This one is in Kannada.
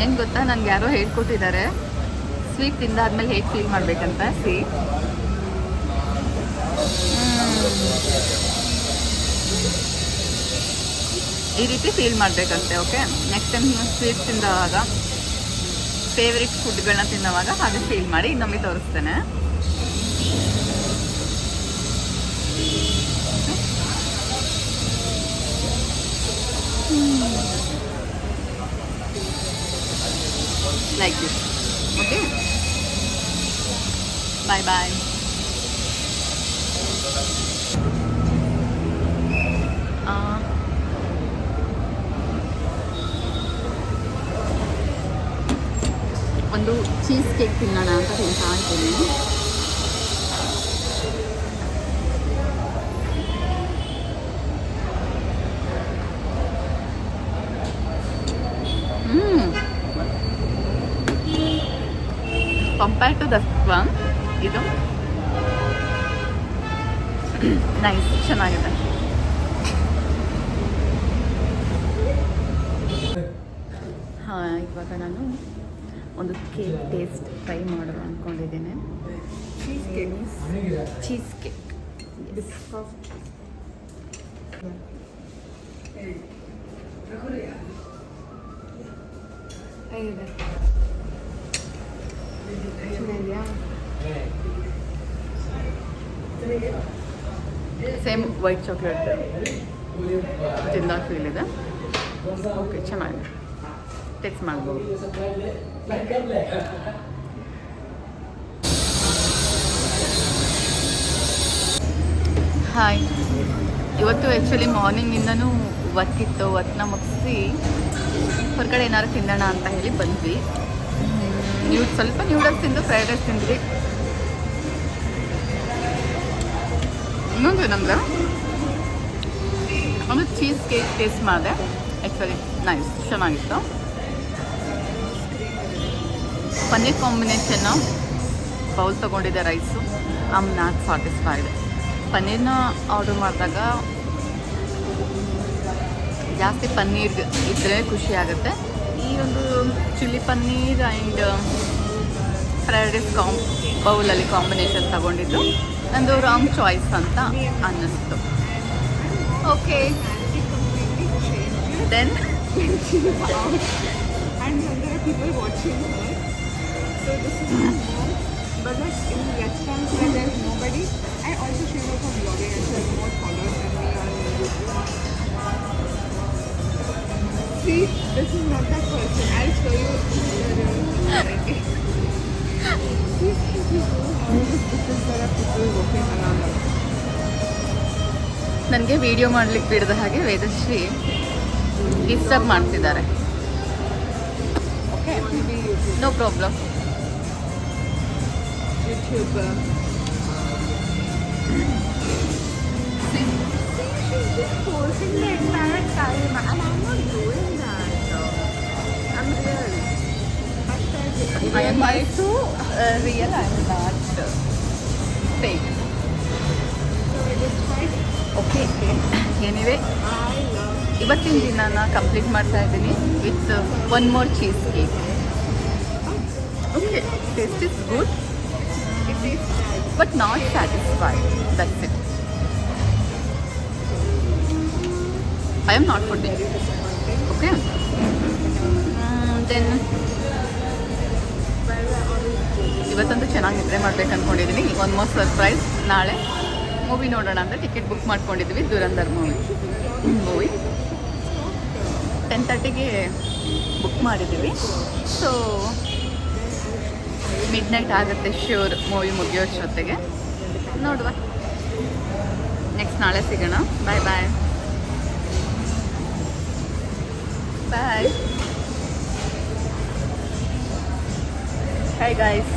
ಏನು ಗೊತ್ತಾ, ನನಗೆ ಯಾರೋ ಹೇಳ್ಕೊಟ್ಟಿದ್ದಾರೆ ಸ್ವೀಟ್ ತಿಂದಾದ್ಮೇಲೆ ಹೇಗೆ ಫೀಲ್ ಮಾಡಬೇಕಂತ. ಈ ರೀತಿ ಫೀಲ್ ಮಾಡಬೇಕಂತೆ. ಓಕೆ, ನೆಕ್ಸ್ಟ್ ಟೈಮ್ ಸ್ವೀಟ್ ತಿಂದವಾಗ, ಫೇವ್ರೆಟ್ ಫುಡ್ಗಳನ್ನ ತಿನ್ನೋವಾಗ ಹಾಗೆ ಫೀಲ್ ಮಾಡಿ ಇನ್ನೊಮ್ಮೆ ತೋರಿಸ್ತೇನೆ. Like this. Okay? Bye bye. ಒಂದು ಚೀಸ್ ಕೇಕ್ ತಿನ್ನೋಣ ಅಂತ ತಿಂತಾ ಇದ್ದೀನಿ. ಕಂಪೇರ್ ಟು ದಟ್ ಒನ್, ಇದು ನೈಸ್, ಚೆನ್ನಾಗಿದೆ. ಹಾಂ, ಇವಾಗ ನಾನು ಒಂದು ಕೇಕ್ ಟೇಸ್ಟ್ ಟ್ರೈ ಮಾಡೋಣ ಅಂದ್ಕೊಂಡಿದ್ದೇನೆ. Cheese cake same white chocolate ತಿಂದ ಫೀಲ್ ಇದೆ. ಓಕೆ, ಚೆನ್ನಾಗಿದೆ, ಟೇಸ್ಟ್ ಮಾಡ್ಬೋದು. ಹಾಯ್, ಇವತ್ತು ಆ್ಯಕ್ಚುಲಿ ಮಾರ್ನಿಂಗಿಂದನೂ ಒತ್ತಿತ್ತು. ಒತ್ತನ್ನ ಮುಗಿಸಿ ಹೊರಗಡೆ ಏನಾದ್ರು ತಿನ್ನೋಣ ಅಂತ ಹೇಳಿ ಬಂದ್ವಿ. ಸ್ವಲ್ಪ ನ್ಯೂಡಲ್ಸ್ ತಿಂದು ಫ್ರೈಡ್ ರೈಸ್ ತಿಂದ್ವಿ. ಇನ್ನೊಂದು ನಮ್ದು ಒಂದು ಚೀಸ್ ಕೇಕ್ ಟೇಸ್ಟ್ ಮಾಡಿದೆ. ಆ್ಯಕ್ಚುಲಿ ನೈಸ್, ಚೆನ್ನಾಗಿತ್ತು. ಪನ್ನೀರ್ ಕಾಂಬಿನೇಷನ್ನು ಬೌಲ್ ತೊಗೊಂಡಿದ್ದೆ rice. I am not satisfied. ಪನ್ನೀರ್ನ ಆರ್ಡರ್ ಮಾಡಿದಾಗ ಜಾಸ್ತಿ ಪನ್ನೀರ್ ಇದ್ದರೆ ಖುಷಿ ಆಗುತ್ತೆ. ಈ ಒಂದು chilli paneer and fried rice ಬೌಲಲ್ಲಿ ಕಾಂಬಿನೇಷನ್ ತಗೊಂಡಿದ್ದು ನಂದು ರಾಂಗ್ ಚಾಯ್ಸ್ ಅಂತ ಅನ್ನಿಸ್ತು. Okay, then So this is my mom, but like in restaurants where there's nobody, I also share out on vlogging and she has more followers than me on YouTube. See, this is not that person. I'll show you the reality. See, all these pictures there are people walking around us. ನನಗೆ ವಿಡಿಯೋ ಮಾಡಲಿಕ್ಕೆ ಬಿಡದ ಹಾಗೆ ವೇದಶ್ರೀ ಡಿಸ್ಟರ್ಬ್ ಮಾಡ್ತಿದ್ದಾರೆ. Okay, no problem. YouTube. See, she's just forcing the entire time, and I'm not doing that. I'm real. I am also real, I am not fake. So it is fine. Okay, anyway ಇವತ್ತಿನ ದಿನಾನ ಕಂಪ್ಲೀಟ್ ಮಾಡ್ತಾ ಇದ್ದೀನಿ with one more cheese cake. Okay, taste is good but not satisfied. That's it. I am not fooding. Okay, then ಇವತ್ತಂತೂ ಚೆನ್ನಾಗಿ ನಿದ್ರೆ ಮಾಡ್ಬೇಕು ಅಂದ್ಕೊಂಡಿದ್ದೀನಿ. ಒನ್ ಮೋರ್ ಸರ್ಪ್ರೈಸ್, ನಾಳೆ ಮೂವಿ ನೋಡೋಣ ಅಂತ ಟಿಕೆಟ್ ಬುಕ್ ಮಾಡ್ಕೊಂಡಿದ್ವಿ. ದುರಂಧರ್ ಮೂವಿ 10:30ಗೆ ಬುಕ್ ಮಾಡಿದ್ದೀವಿ. ಸೊ ಮಿಡ್ನೈಟ್ ಆಗುತ್ತೆ ಶ್ಯೂರ್ ಮೂವಿ ಮುಗಿಯೋಷ್ಟೊತ್ತಿಗೆ. ನೋಡುವ, ನೆಕ್ಸ್ಟ್ ನಾಳೆ ಸಿಗೋಣ. Bye bye bye. Hi guys.